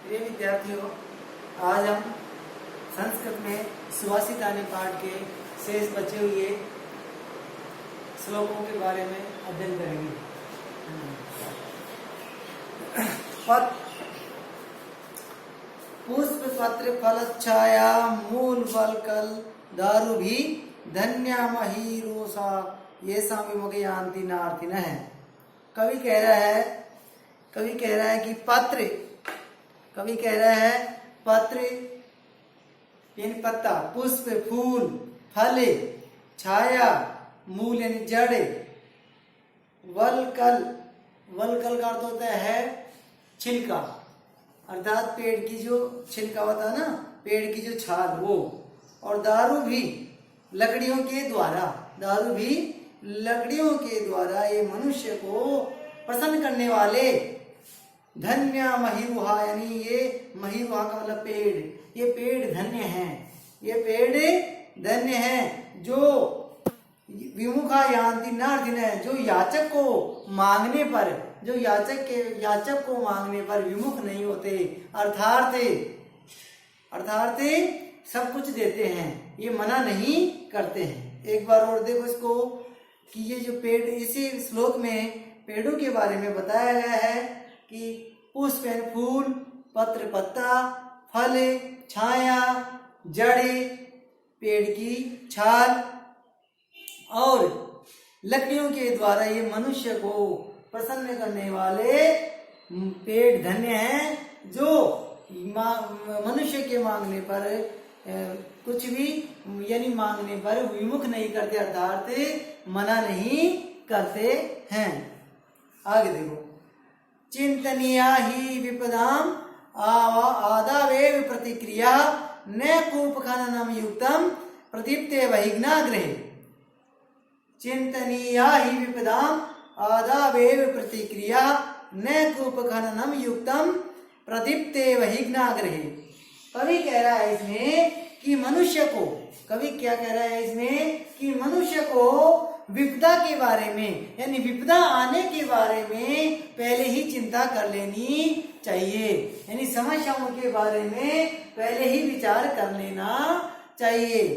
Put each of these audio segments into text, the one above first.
प्रिय विद्यार्थियों, आज हम संस्कृत में सुभाषितानि पाठ के शेष बचे हुए श्लोकों के बारे में अध्ययन करेंगे। पुष्प पत्र फल छाया मूल फल कल दारु भी धन्या मही रोसा ये विमुख यान्ति नार्थिन है। कवि कह रहा है कि पत्र यानी पत्ता, पुष्प फूल, फल छाया, मूल यानी जड़, वलकल का अर्थ होता है छिलका, अर्थात पेड़ की जो छिलका होता है ना, पेड़ की जो छाल वो, और दारू भी लकड़ियों के द्वारा ये मनुष्य को प्रसन्न करने वाले धन्य महिरुहा, यानी ये महिरुहा का मतलब पेड़, ये पेड़ धन्य हैं जो विमुखा यान्ति नार्थिन है, जो याचक को मांगने पर विमुख नहीं होते, अर्थात सब कुछ देते हैं, ये मना नहीं करते हैं। एक बार और देखो इसको कि ये जो पेड़, इसी श्लोक में पेड़ों के बारे में बताया गया है कि पुष्प फूल, पत्र पत्ता, फल छाया, जड़े पेड़ की छाल और लकड़ियों के द्वारा ये मनुष्य को प्रसन्न करने वाले पेड़ धन्य हैं, जो मनुष्य के मांगने पर कुछ भी यानी मांगने पर विमुख नहीं करते, अर्थात मना नहीं करते हैं। आगे देखो, चिंतनीया ही विपदाम आदावेव प्रतिक्रिया न कूप खननम युक्तम प्रदीप्ते वहिग्नाग्रहे। चिंतनीया ही विपदाम आदावेव प्रतिक्रिया न कूप खननम युक्तम प्रदीप्ते वहिग्नाग्रहे। कवि कह रहा है इसमें कि मनुष्य को विपदा के बारे में, यानी विपदा आने के बारे में पहले ही चिंता कर लेनी चाहिए, यानी समस्याओं के बारे में पहले ही विचार कर लेना चाहिए।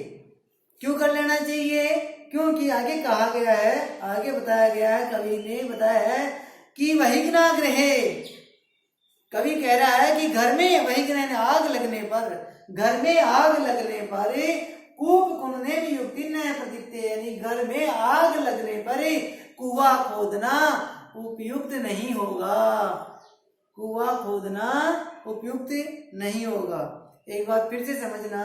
क्यों कर लेना चाहिए? क्योंकि आगे बताया गया है, कवि ने बताया है कि वहिग्नाग्रहे, कवि कह रहा है कि घर में आग लगने पर कूप कुनने भी युक्ति न प्रदीप्ते, यानी घर में आग लगने पर कुआं खोदना उपयुक्त नहीं होगा। एक बात फिर से समझना,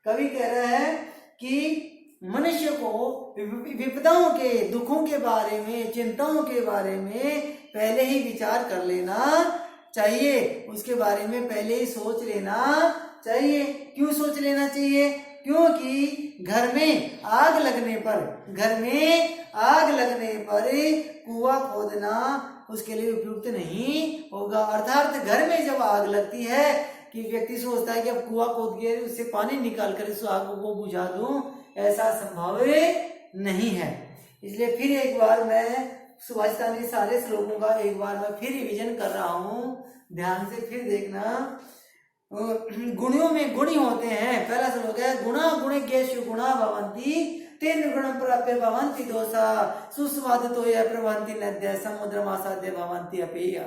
कवि कह रहा है कि मनुष्य को विपदाओं के, दुखों के बारे में, चिंताओं के बारे में पहले ही विचार कर लेना चाहिए, उसके बारे में पहले ही सोच लेना चाहिए। क्यों सोच लेना चाहिए? क्योंकि घर में आग लगने पर कुआं खोदना उसके लिए उपयुक्त नहीं होगा। अर्थात घर में जब आग लगती है कि व्यक्ति सोचता है कि अब कुआं खोद के उससे पानी निकाल कर इस आग को बुझा दूं, ऐसा संभव नहीं है। इसलिए फिर एक बार मैं सुभाषितानि सारे श्लोकों का एक बार मैं फिर रिवीजन कर रहा हूँ, ध्यान से फिर देखना। गुणों में गुणी होते हैं। पहला श्लोक है, गुणा गुणिकेषु गुणा भवन्ति तेन गुणं प्राप्य भवन्ति दोषा सुस्वादितो ये प्रभवन्ति नद्यः समुद्रमासाद्य भवन्ति अपेय।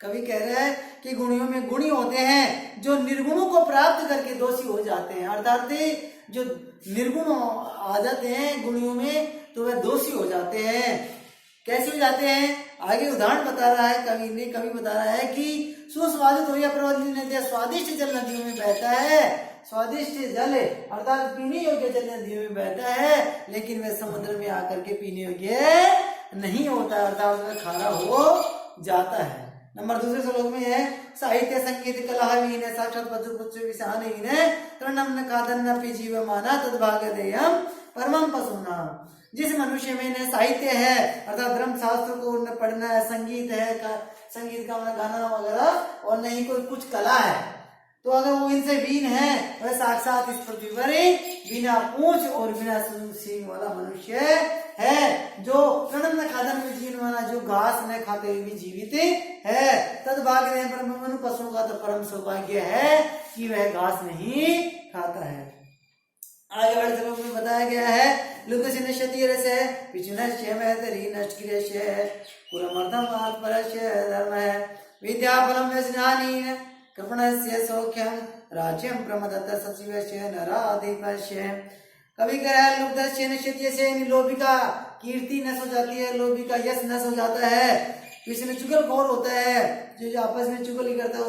कवि कह रहे हैं कि गुणियों में गुणी होते हैं जो निर्गुणों को प्राप्त करके दोषी हो जाते हैं, अर्थात जो निर्गुण आ जाते हैं गुणियों में तो वह दोषी हो जाते हैं। कैसे हो जाते हैं? आगे उदाहरण बता रहा है कवि बता रहा है कि सुस्वादित हो या प्रवंती नदियां, स्वादिष्ट जल नदियों में बहता है, स्वादिष्ट जल अर्थात पीने योग्य जल नदियों में बहता है, लेकिन वह समुद्र में आकर के पीने योग्य नहीं होता, अर्थात वह खारा हो जाता है। नंबर दूसरे श्लोक में है, साहित्य संगीत कला वीन साक्षात पशुपुच्छ विषान तृणम न कादन्नपि जीवमाना तद्भागधेयम परमं पशूना। जिस मनुष्य में न साहित्य है, अर्थात धर्म शास्त्र को न पढ़ना है, संगीत का गाना वगैरह, और नहीं कोई कुछ कला है, तो अगर वो इनसे वीन है, वह साक्षात इस पृथ्वी पर बिना पूंछ और बिना सींग वाला मनुष्य है, जो तृण न खादन में जीवन, जो घास न खाते हुए भी जीवित है। तद भाग्य पर पशुओं का तो परम सौभाग्य है कि वह घास नहीं खाता है। आगे बढ़ते श्लोक में बताया गया है लुकस्य नश्यति रसः पिचुनस्य महतरि नष्टक्रियस्य कुलमर्थम आत्मरस्य धर्म है विद्याफलम व्यसनानि कृपणस्य सौख्यम राज्यम प्रमदत्त सचिवस्य नराधिपस्य। कभी कह रहा है लुब्धस्य नश्यति से लोभी का कीर्ति नष्ट हो जाती है, लोभी का यश नष्ट हो जाता है। किसी में चुगलखोर होता है, जो आपस में चुगली करता है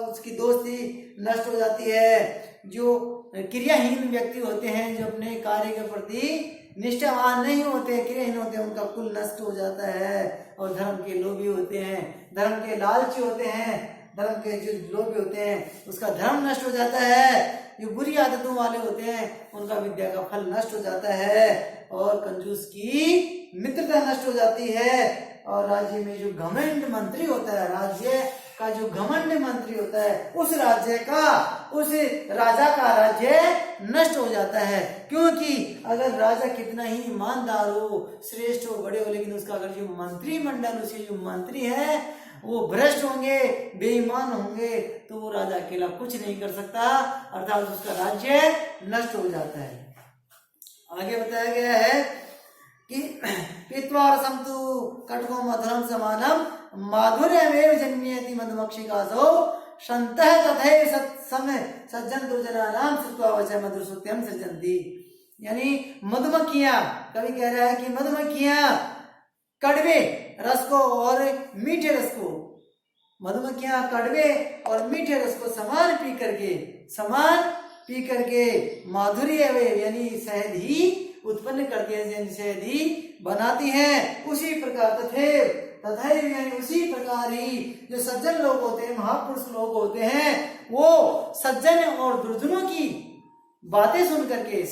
उसकी दोस्ती नष्ट हो जाती है। जो क्रियाहीन व्यक्ति होते हैं, जो अपने कार्य के प्रति निष्ठावान नहीं होते, क्रियाहीन होते हैं, उनका कुल नष्ट हो जाता है। और धर्म के लोभी होते हैं, धर्म के लालची होते हैं, धर्म के जो लोभी होते हैं उसका धर्म नष्ट हो जाता है। जो बुरी आदतों वाले होते हैं उनका विद्या का फल नष्ट हो जाता है और कंजूस की मित्रता नष्ट हो जाती है। और राज्य में जो घमंड मंत्री होता है, राज्य का जो घमंड मंत्री होता है, उस राजा का राज्य नष्ट हो जाता है। क्योंकि अगर राजा कितना ही ईमानदार हो, श्रेष्ठ हो, बड़े हो, लेकिन उसका अगर जो मंत्रिमंडल, उसके जो मंत्री है वो भ्रष्ट होंगे, बेईमान होंगे, तो वो राजा अकेला कुछ नहीं कर सकता, अर्थात उसका राज्य नष्ट हो जाता है। आगे बताया गया है कि पीत्वा रसंतु कटको मधुरम समानम माधुर्यमेव जन्यति मधुमक्षिकासो शन्तः तथैव सज्जन दुर्जनानां श्रुत्वा वचः मधुर सुत्यं सृजन्ति। यानी मधुमक्खियां, कवि कह रहा है कि मधुमक्खियां कड़वे रस को और मीठे रस को, मधुमक्खियां कड़वे और मीठे रस को समान पी करके माधुर्य यानी शहद ही उत्पन्न करती है, यानी शहद ही बनाती हैं। उसी प्रकार तथैव यानी उसी प्रकार ही जो सज्जन लोग होते हैं, महापुरुष लोग होते हैं, वो सज्जन और दुर्जनों की बातें सुन करके,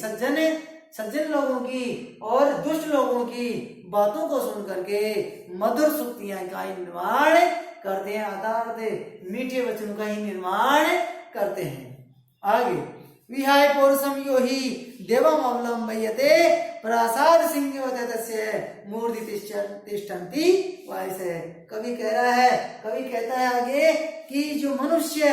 सज्जन लोगों की और दुष्ट लोगों की बातों को सुन करके मधुर सुक्तियां का निर्माण करते हैं, अर्थात मीठे वचनों का ही निर्माण करते हैं। आगे विहाय पौरुषम यो ही देवम अवलंबयते प्रसाद सिंह मूर्ति तिष्ठन्ति वायसे। कवि कहता है आगे कि जो मनुष्य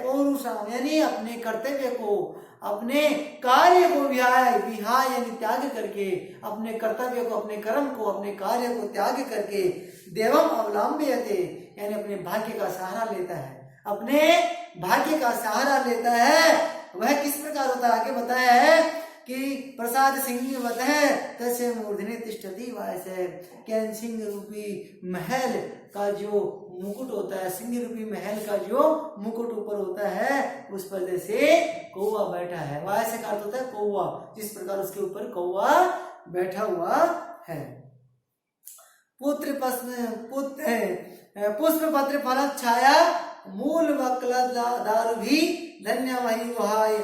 पौरुषम यानी अपने कर्तव्य को, अपने कार्य को विहाय यानी त्याग करके, अपने कर्तव्य को, अपने कर्म को, अपने कार्य को त्याग करके देवम अवलंबयते यानी अपने भाग्य का सहारा लेता है, अपने भाग्य का सहारा लेता है। वह किस प्रकार होता है आगे बताया है कि प्रसाद सिंहवत है तस्य मूर्धने तिष्ठति वायसे। क्या सिंह रूपी महल का जो मुकुट होता है, सिंह रूपी महल का जो मुकुट ऊपर होता है, उस पर जैसे कौवा बैठा है, वायसे का अर्थ होता है कौवा, जिस प्रकार उसके ऊपर कौवा बैठा हुआ है। पुष्प पत्र फल छाया मूल वक्ल दारु भी धन्य वही वहाय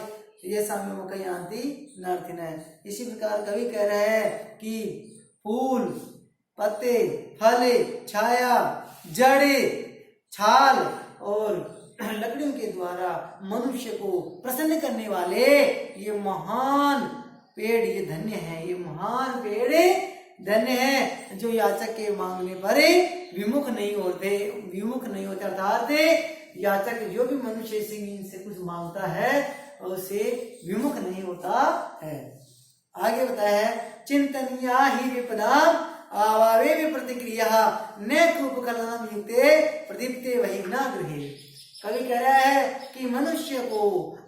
ये साम्यमकयांति नर्थिन है। इसी प्रकार कवि कह रहे हैं कि फूल, पत्ते, फल, छाया, जड़े, छाल और लकड़ियों के द्वारा मनुष्य को प्रसन्न करने वाले ये महान पेड़ ये धन्य है, ये महान पेड़ धन्य है, जो याचक के मांगने पर विमुख नहीं होते अर्थात याचक जो भी मनुष्य इनसे कुछ मांगता है उसे विमुख नहीं होता है। आगे बताया है चिंतनीया ही विपदाम आवावे भी प्रतिक्रिया न कूपकलनम युक्ते प्रदीप्ते वही न गृहे। कवि कह रहा है कि मनुष्य को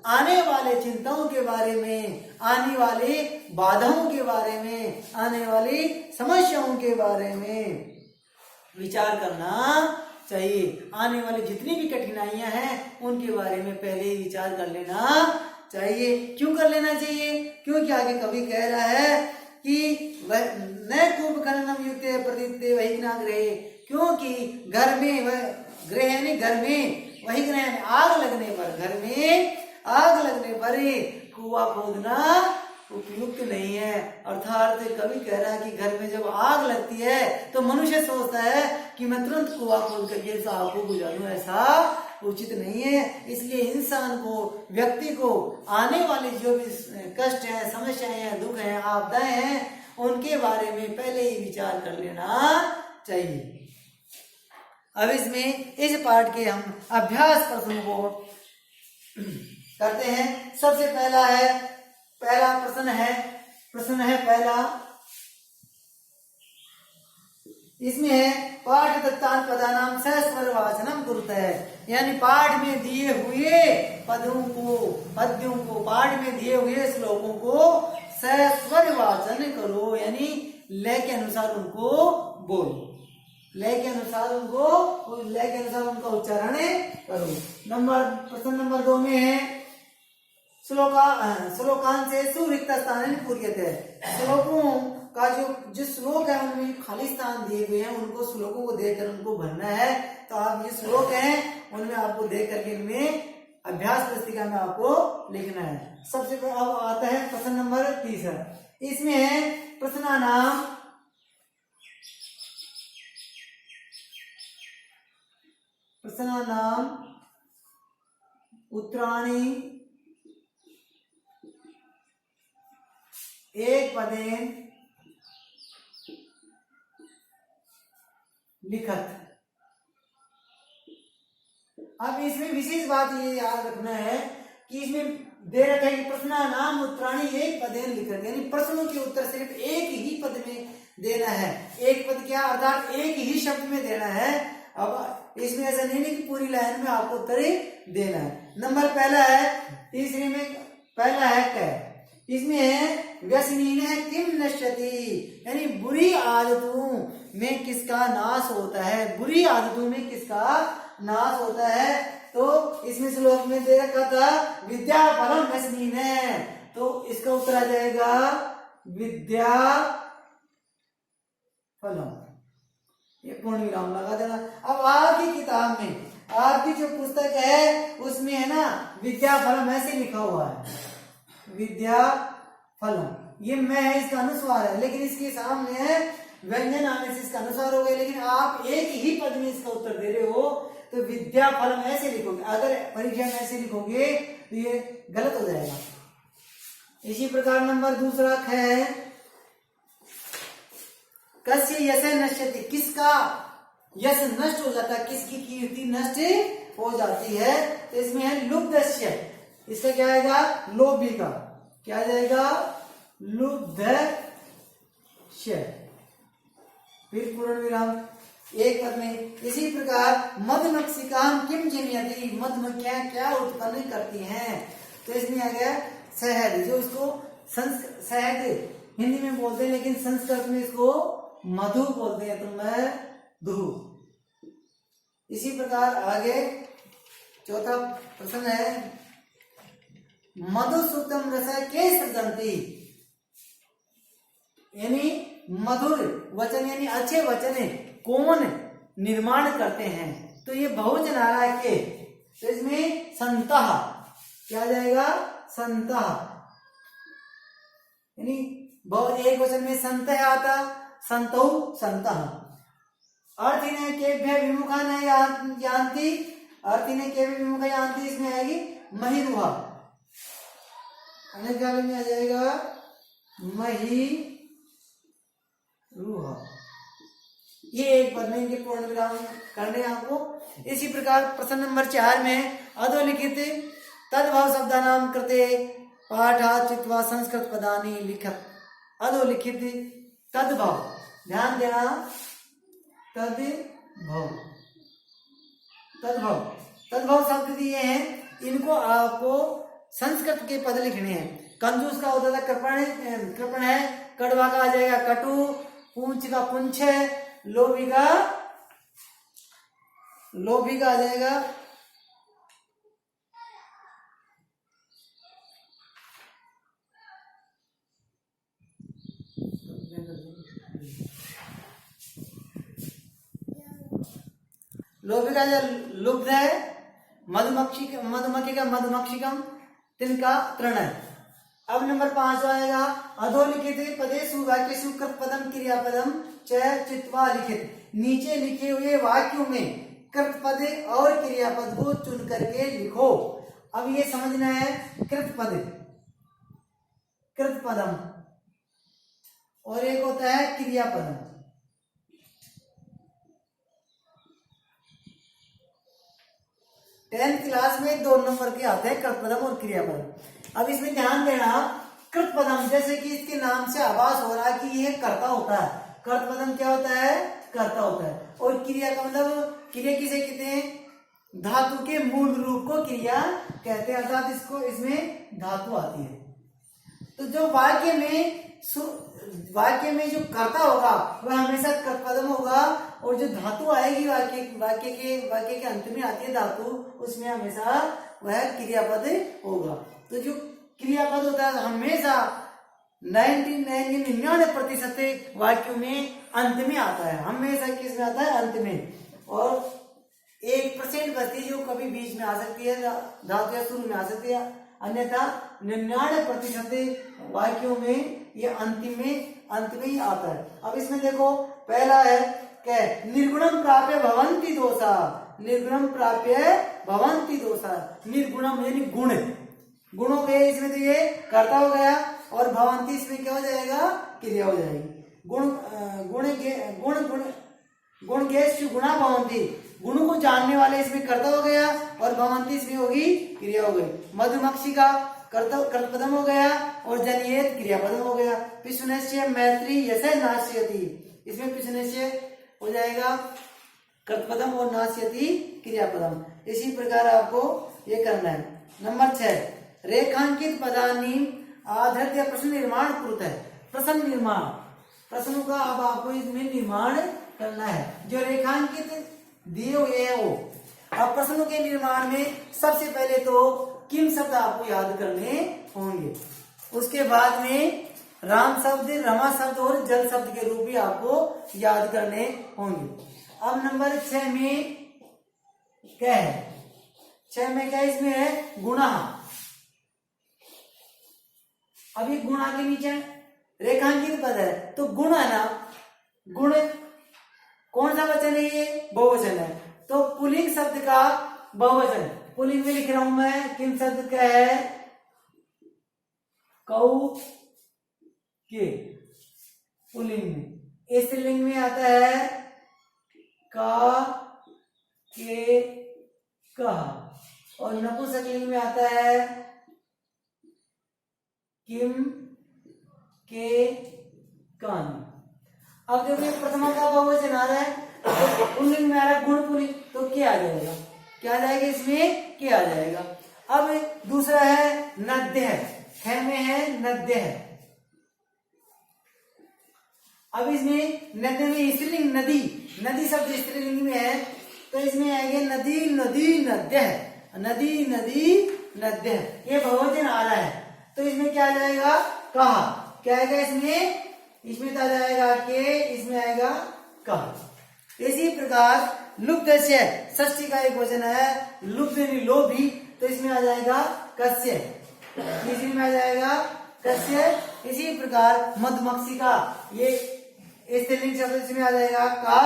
आने वाले चिंताओं के बारे में, आने वाली बाधाओं के बारे में, आने वाली समस्याओं के बारे में विचार करना चाहिए। आने वाली जितनी भी कठिनाइयां हैं उनके बारे में पहले ही विचार कर लेना चाहिए। क्यों कर लेना चाहिए? क्योंकि आगे कवि कह रहा है कि वह न कूपकलनम युक्ते प्रदीप्ते वही न गृहे, क्योंकि घर में वह गृह यानी घर में, वही ग्रह आग लगने पर, घर में आग लगने पर कुआं खोदना उपयुक्त नहीं है। अर्थात कवि कह रहा है कि घर में जब आग लगती है तो मनुष्य सोचता है कि मैं तुरंत कुआं खोद करके इस आग को बुझा लूं, ऐसा उचित नहीं है। इसलिए इंसान को, व्यक्ति को आने वाली जो भी कष्ट है, समस्याएं हैं, दुख हैं, आपदाएं हैं, उनके बारे में पहले ही विचार कर लेना चाहिए। अब इसमें इस पाठ के हम अभ्यास प्रश्नों को करते हैं। सबसे पहला प्रश्न है पहला, इसमें है पाठ दत्तांत पदानाम सस्वर वाचनम कुरुते है, यानी पाठ में दिए हुए पद्यों को पाठ में दिए हुए श्लोकों को सस्वर वाचन करो, यानी लय के अनुसार उनको बोलो, लय के अनुसार उनका उच्चारण करो। प्रश्न नंबर 2 में है श्लोकान से सुरिक्त स्थान पूर्यते है, श्लोकों का जो श्लोक है उनमें खाली स्थान दिए हुए हैं, उनको श्लोकों को देखकर उनको भरना है। तो आप ये श्लोक हैं उनमें आपको देख करके इनमें अभ्यास पुस्तिका में आपको लिखना है। सबसे पहले अब आता है प्रश्न नंबर 3, इसमें है प्रश्नानाम उत्तराणि एक पदेन लिखत। अब इसमें विशेष बात ये याद रखना है कि इसमें दे रखा है कि प्रश्नानाम उत्तराणि एक पदेन लिखत, यानी प्रश्नों के उत्तर सिर्फ एक ही पद में देना है। एक पद क्या अर्थात एक ही शब्द में देना है। अब इसमें ऐसा नहीं है कि पूरी लाइन में आपको उत्तर देना है। नंबर पहला है, तीसरे में पहला है क, इसमें है व्यसनीन है किम नश्यति, यानी बुरी आदतों में किसका नाश होता है, बुरी आदतों में किसका नाश होता है। तो इसमें श्लोक में दे रखा था विद्या फलम व्यसनीन है, तो इसका उत्तर आ जाएगा विद्या फलम, ये पूर्ण विराम लगा देना। अब आपकी किताब में आपकी जो पुस्तक है उसमें है ना विद्या फलम ऐसे लिखा हुआ है, विद्या फलम, ये मैं है इसका अनुस्वार है, लेकिन इसके सामने है व्यंजन आने से इसका अनुस्वार हो गया, लेकिन आप एक ही पद में इसका उत्तर दे रहे हो तो विद्या फलम ऐसे लिखोगे। अगर परीक्षा में ऐसे लिखोगे तो ये गलत हो जाएगा। इसी प्रकार नंबर 2 है कस्य यश नश्यति, किसका यश नष्ट हो जाता है, किसकी कीर्ति नष्ट हो जाती है। तो इसमें है लुब्धस्य, इसका क्या आएगा लोभी का, क्या जाएगा लुब्धस्य, फिर पूर्ण विराम एक पद में। इसी प्रकार मधुमक्षिकाम किम जिनयति, मधुमक्खियां क्या उत्पन्न करती हैं। तो इसमें आ गया शहद, जो इसको शहद हिंदी में बोलते हैं लेकिन संस्कृत में इसको मधु बोलते हैं, तो मधु। इसी प्रकार आगे चौथा प्रश्न है मधुसूतम रस के सृजंती, यानी मधुर वचन यानी अच्छे वचन कौन निर्माण करते हैं। तो ये बहुवचन आ रहा है के, तो इसमें संतः क्या जाएगा संतः, यानी एक वचन में संतः आता, संतौ संतः। अर्थिने केभ्य विमुखा न यान्ति, अर्थिने केभ्य विमुखा यान्ति, इसमें आएगी महिरुहा, अनेक काल में आ जाएगा महिरुहा। ये एक पद में इनके पूर्ण विराम करने आपको। इसी प्रकार प्रश्न नंबर 4 में अधोलिखित तद्भाव शब्दानाम कृते पाठा चित्वा संस्कृत पदानि लिखत। अधोलिखित तद्भाव, ध्यान देना, तद्भाव शब्द दिए हैं, इनको आपको संस्कृत के पद लिखने हैं। कंजूस का होता था कृपण है, कड़वा का आ जाएगा कटु, पूंछ का पुंछ है, लोभी का आ जाएगा लोभी का लुब्ध है, मधुमक्खी का मधुमक्षिकम, तिनका तृण है। अब नंबर 5 आएगा अधोलिखित पदेषु वाक्येषु कृत पदम क्रियापदम च चित्वा लिखित, नीचे लिखे हुए वाक्यों में कृत पद और क्रियापद को चुन करके लिखो। अब ये समझना है कृत पदम और एक होता है क्रियापद। 10th क्लास में 2 नंबर के आते हैं कृतपदम और क्रियापद। अब इसमें ध्यान देना, कृतपदम जैसे कि इसके नाम से आभास हो रहा है कि यह कर्ता होता है। कृतपदम क्या होता है? कर्ता होता है। और क्रिया का मतलब, क्रिया किसे कहते हैं? धातु के मूल रूप को क्रिया कहते हैं, अर्थात इसको इसमें धातु आती है। तो जो वाक्य में जो कर्ता होगा वह हमेशा कृतपदम होगा, और जो धातु आएगी वाक्य के अंत में आती है धातु, उसमें हमेशा वह क्रियापद होगा। तो जो क्रियापद होता है हमेशा 99% वाक्यों में अंत में आता है, हमेशा किसमें आता है? अंत में। और 1% बचती जो कभी बीच में आ सकती है धातु या शुरू में आ सकती है, अन्यथा 99% वाक्यों में ये अंत में ही आता है। अब इसमें देखो, पहला है क्या? निर्गुणम प्राप्य भवन्ति दोषा। निर्गुणम प्राप्य भवन्ति दोषा। निर्गुणम यानी गुण, गुणों के इसमें तो ये कर्ता हो गया, और भवन्ति इसमें क्या हो जाएगा? क्रिया हो जाएगी। गुण गुणा भवन्ति, गुणों को जानने वाले इसमें कर्ता हो गया, और भवन्ति इसमें होगी क्रिया हो गई। मधुमक्षिका कृतपदम हो गया, और जनियेत क्रियापदम हो गया। पिशुनस्य मैत्री यसे नाश्यति, इसमें पिशुनस्य हो जाएगा कृतपदम और नाश्यति क्रियापदम। इसी प्रकार आपको ये करना है। नंबर 6, रेखांकित पदानी आधृत्य प्रश्न निर्माण कृत है। प्रश्न निर्माण, प्रश्नों का अब आपको इसमें निर्माण करना है, जो रेखांकित दिए हुए हैं वो। अब प्रश्नों के निर्माण में सबसे पहले तो किम शब्द आपको याद करने होंगे, उसके बाद में राम शब्द, रमा शब्द और जल शब्द के रूप भी आपको याद करने होंगे। अब नंबर 6 में क्या है? 6 में क्या इसमें है? गुणा। अभी गुणा के नीचे रेखांकित पद है, तो गुण है ना, गुण कौन सा वचन है? ये बहुवचन है, तो पुल्लिंग शब्द का बहुवचन पुल्लिंग में लिख रहा हूं मैं। किम शब्द का है? कौ के पुल्लिंग में। स्त्रीलिंग में आता है का, के, का, और नपुंसकलिंग में आता है किम, के, कान। अब देखिए प्रथमा का बहुवचन आ रहा है, तो पुल्लिंग में आ रहा है गुण पुल्लिंग, तो क्या आ जाएगा? क्या आ जाएगा? इसमें क्या आ जाएगा? अब दूसरा है नद्य है, 6 में है नद्य है। अब इसमें नद्य में स्त्रीलिंग नदी, नदी शब्द स्त्रीलिंग में है, तो इसमें आएगा नदी, नदी, नद्य है, नदी, नदी, नद्य है। ये बहुवचन आ रहा है, तो इसमें क्या आ जाएगा? कहा। क्या आएगा इसमें? इसमें तो आ जाएगा के, इसमें आएगा कहा। इसी प्रकार लुप्त से षष्ठी का एक वचन है लुप्त यानी लोभी, तो इसमें आ जाएगा कस्य, तीसरी में आ जाएगा कस्य। इसी प्रकार मधुमक्षिका, ये स्त्रीलिंग शब्द, इसमें आ जाएगा का,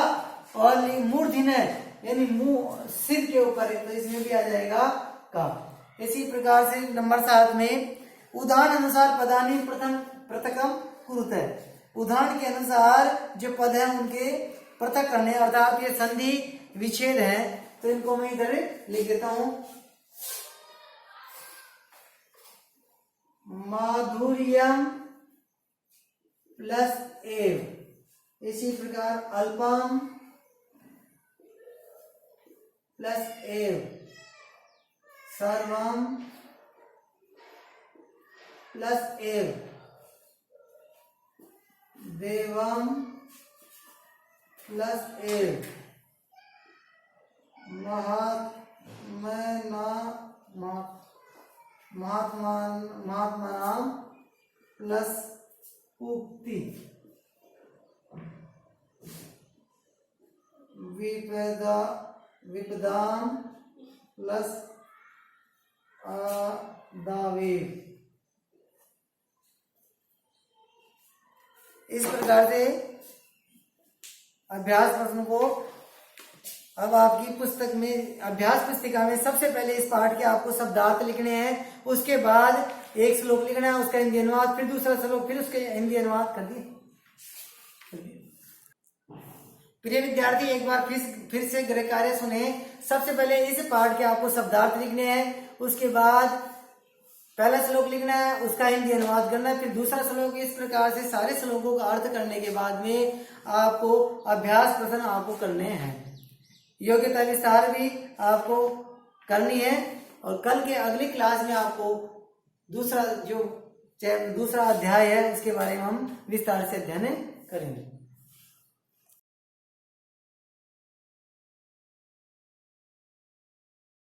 और मूर्धन्य यानी मुंह सिर के ऊपर है, तो इसमें भी आ जाएगा का। इसी प्रकार से नंबर 7 में उदाहरण अनुसार पदानी प्रथम पृथकम कुरुत है। उदाहरण के अनुसार जो पद है उनके पृथक करने, अर्थात ये संधि विच्छेद है, तो इनको मैं इधर लिख देता हूं। माधुर्यम प्लस एव, इसी प्रकार अल्पम प्लस एव, सर्वम प्लस एव, देवम प्लस एव, महात्मा प्लस उक्ति, विपदाम प्लस दावेव। इस प्रकार से अभ्यास प्रश्नों को अब आपकी पुस्तक में, अभ्यास पुस्तिका में सबसे पहले इस पाठ के आपको शब्दार्थ लिखने हैं, उसके बाद एक श्लोक लिखना है, उसका हिंदी अनुवाद, फिर दूसरा श्लोक, फिर उसके हिंदी अनुवाद कर दिए। प्रिय विद्यार्थी, एक बार फिर से गृह कार्य सुने। सबसे पहले इस पाठ के आपको शब्दार्थ लिखने हैं, उसके बाद पहला श्लोक लिखना है, उसका हिंदी अनुवाद करना है, फिर दूसरा श्लोक। इस प्रकार से सारे श्लोकों का अर्थ करने के बाद में आपको अभ्यास प्रश्न आपको करने हैं। योग्यता विस्तार भी आपको करनी है, और कल के अगली क्लास में आपको दूसरा अध्याय है उसके बारे में हम विस्तार से अध्ययन करेंगे।